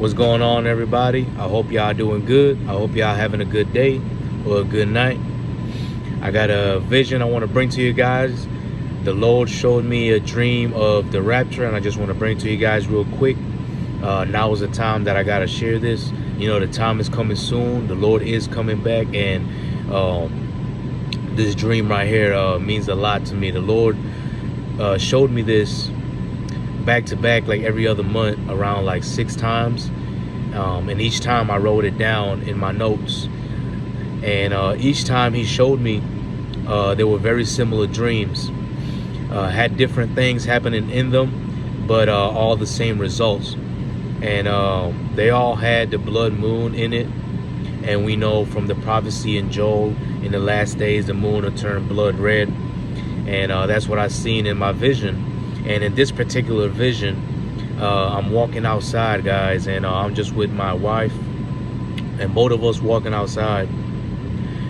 What's going on, everybody? I hope y'all doing good. I hope y'all having a good day or a good night. I got a vision I want to bring to you guys. The Lord showed me a dream of the rapture, and I just want to bring it to you guys real quick. Now is the time that I got to share this. You know, the time is coming soon. The Lord is coming back, and this dream right here means a lot to me. The Lord showed me this back to back, like every other month, around like 6 times, and each time I wrote it down in my notes, and each time he showed me they were very similar dreams, had different things happening in them, but all the same results, and they all had the blood moon in it. And we know from the prophecy in Joel, in the last days the moon will turn blood red, and that's what I seen in my vision. And in this particular vision, I'm walking outside, guys, and I'm just with my wife, and both of us walking outside.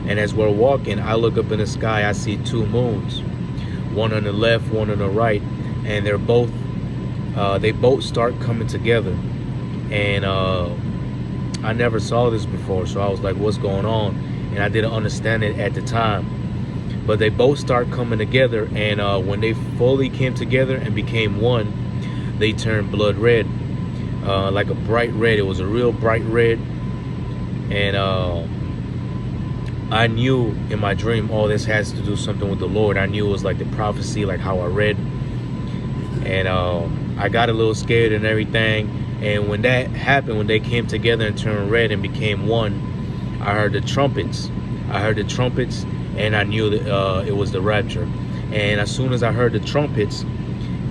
And as we're walking, I look up in the sky, I see 2 moons, one on the left, one on the right, and they both start coming together. And I never saw this before, so I was like, what's going on? And I didn't understand it at the time. But they both start coming together, and when they fully came together and became one, they turned blood red, like a bright red. It was a real bright red. And I knew in my dream, oh, this has to do something with the Lord. I knew it was like the prophecy, like how I read. And I got a little scared and everything. And when that happened, when they came together and turned red and became one, I heard the trumpets. And I knew that it was the rapture. And as soon as I heard the trumpets,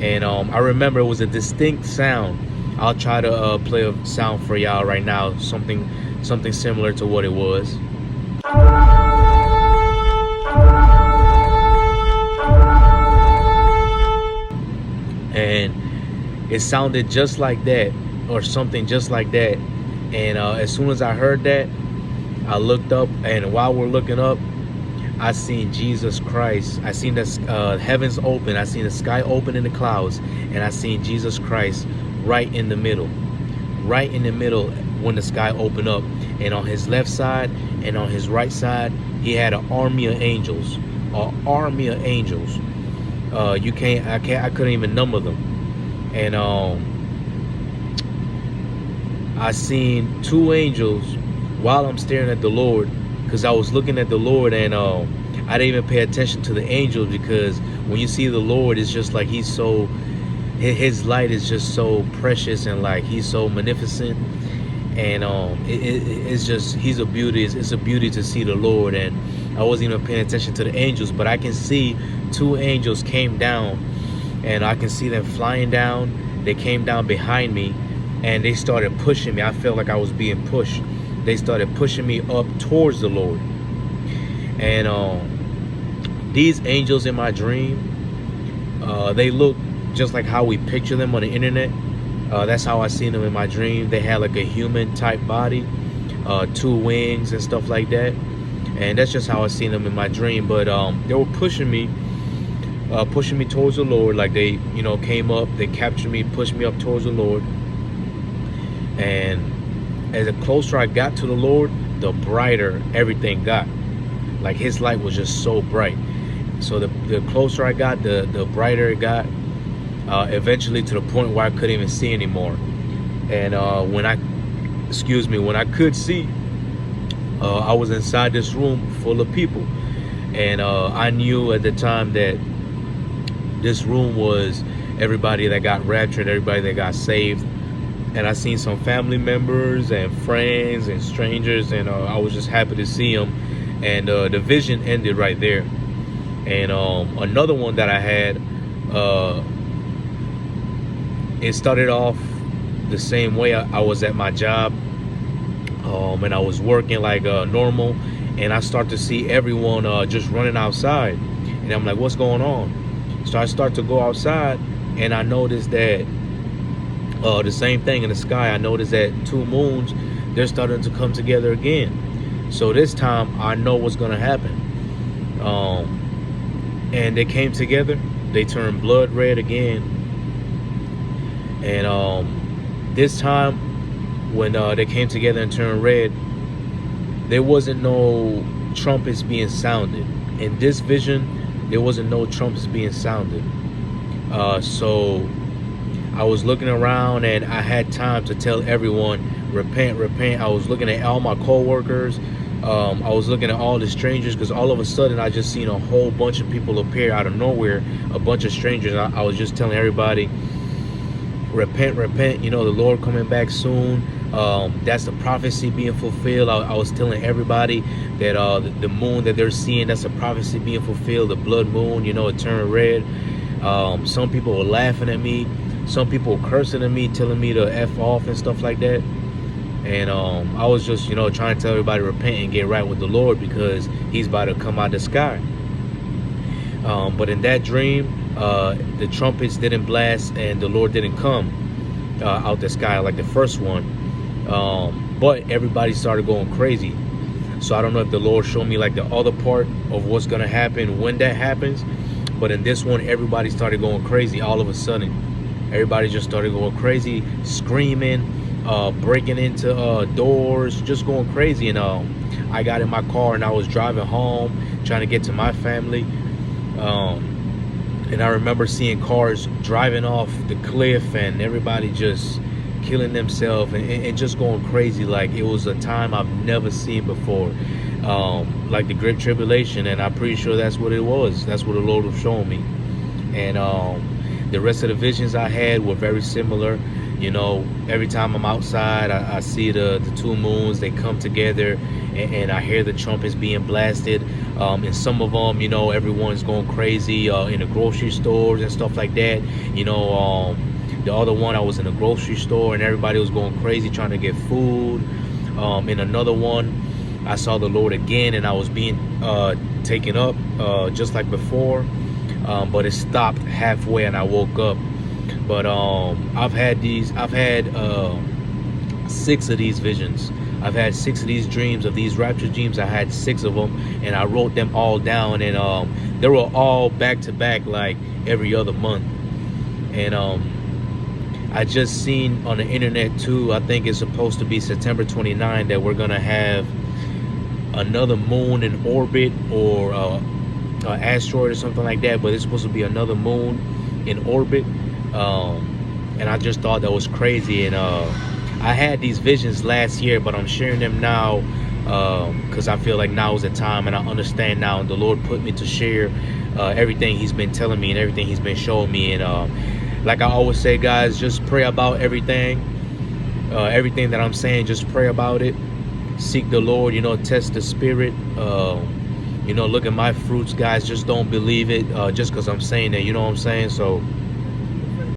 and I remember it was a distinct sound. I'll try to play a sound for y'all right now, something similar to what it was. And it sounded just like that, or something just like that. And as soon as I heard that, I looked up, and while we're looking up, I seen Jesus Christ. I seen the heavens open. I seen the sky open in the clouds, and I seen Jesus Christ right in the middle when the sky opened up. And on his left side and on his right side, he had an army of angels. I couldn't even number them. And I seen 2 angels while I'm staring at the Lord, because I was looking at the Lord, and I didn't even pay attention to the angels, because when you see the Lord, it's just like his light is just so precious, and like he's so magnificent, and it's just, he's a beauty. It's a beauty to see the Lord. And I wasn't even paying attention to the angels, but I can see 2 angels came down, and I can see them flying down. They came down behind me, and they started pushing me. I felt like I was being pushed. They started pushing me up towards the Lord. And these angels in my dream, they look just like how we picture them on the internet. That's how I seen them in my dream. They had like a human type body, 2 wings and stuff like that. And that's just how I seen them in my dream. But they were pushing me towards the Lord. Like they, came up, they captured me, pushed me up towards the Lord. And as the closer I got to the Lord, the brighter everything got. Like his light was just so bright. So the closer I got, the brighter it got, eventually to the point where I couldn't even see anymore. And when I could see, I was inside this room full of people. And I knew at the time that this room was everybody that got raptured, everybody that got saved. And I seen some family members and friends and strangers, and I was just happy to see them. And the vision ended right there. And another one that I had, it started off the same way. I was at my job, and I was working like normal, and I start to see everyone just running outside, and I'm like, what's going on? So I start to go outside, and I noticed that the same thing in the sky. I noticed that 2 moons, they're starting to come together again. So this time I know what's gonna happen. And they came together, they turned blood red again. And this time when they came together and turned red, there wasn't no trumpets being sounded. In this vision, there wasn't no trumpets being sounded. So I was looking around and I had time to tell everyone, repent, repent. I was looking at all my co-workers. I was looking at all the strangers, because all of a sudden I just seen a whole bunch of people appear out of nowhere, a bunch of strangers. I was just telling everybody, repent, repent, the Lord coming back soon. That's the prophecy being fulfilled. I was telling everybody that the moon that they're seeing, that's a prophecy being fulfilled. The blood moon, it turned red. Some people were laughing at me. Some people were cursing at me, telling me to F off and stuff like that. And I was just, trying to tell everybody to repent and get right with the Lord, because he's about to come out the sky. But in that dream, the trumpets didn't blast and the Lord didn't come out the sky like the first one. But everybody started going crazy. So I don't know if the Lord showed me like the other part of what's going to happen when that happens. But in this one, everybody started going crazy all of a sudden. Everybody just started going crazy, screaming, breaking into doors, just going crazy. And I got in my car and I was driving home, trying to get to my family. And I remember seeing cars driving off the cliff and everybody just killing themselves and just going crazy. Like it was a time I've never seen before, like the Great Tribulation. And I'm pretty sure that's what it was. That's what the Lord was showing me. And the rest of the visions I had were very similar. Every time I'm outside, I see the two moons, they come together, and I hear the trumpets being blasted. And some of them, everyone's going crazy in the grocery stores and stuff like that. The other one, I was in a grocery store and everybody was going crazy trying to get food. In another one, I saw the Lord again and I was being taken up just like before. But it stopped halfway and I woke up. But I've had 6 of these visions. I've had 6 of these dreams, of these rapture dreams. I had 6 of them, and I wrote them all down. And they were all back to back, like every other month. And I just seen on the internet too, I think it's supposed to be September 29 that we're gonna have another moon in orbit, or an asteroid or something like that. But it's supposed to be another moon in orbit. And I just thought that was crazy. And I had these visions last year, but I'm sharing them now because I feel like now is the time, and I understand now, and the Lord put me to share everything he's been telling me and everything he's been showing me. And like I always say, guys, just pray about everything. Everything that I'm saying, just pray about it. Seek the Lord, test the spirit. Look at my fruits, guys. Just don't believe it just because I'm saying that, you know what I'm saying? So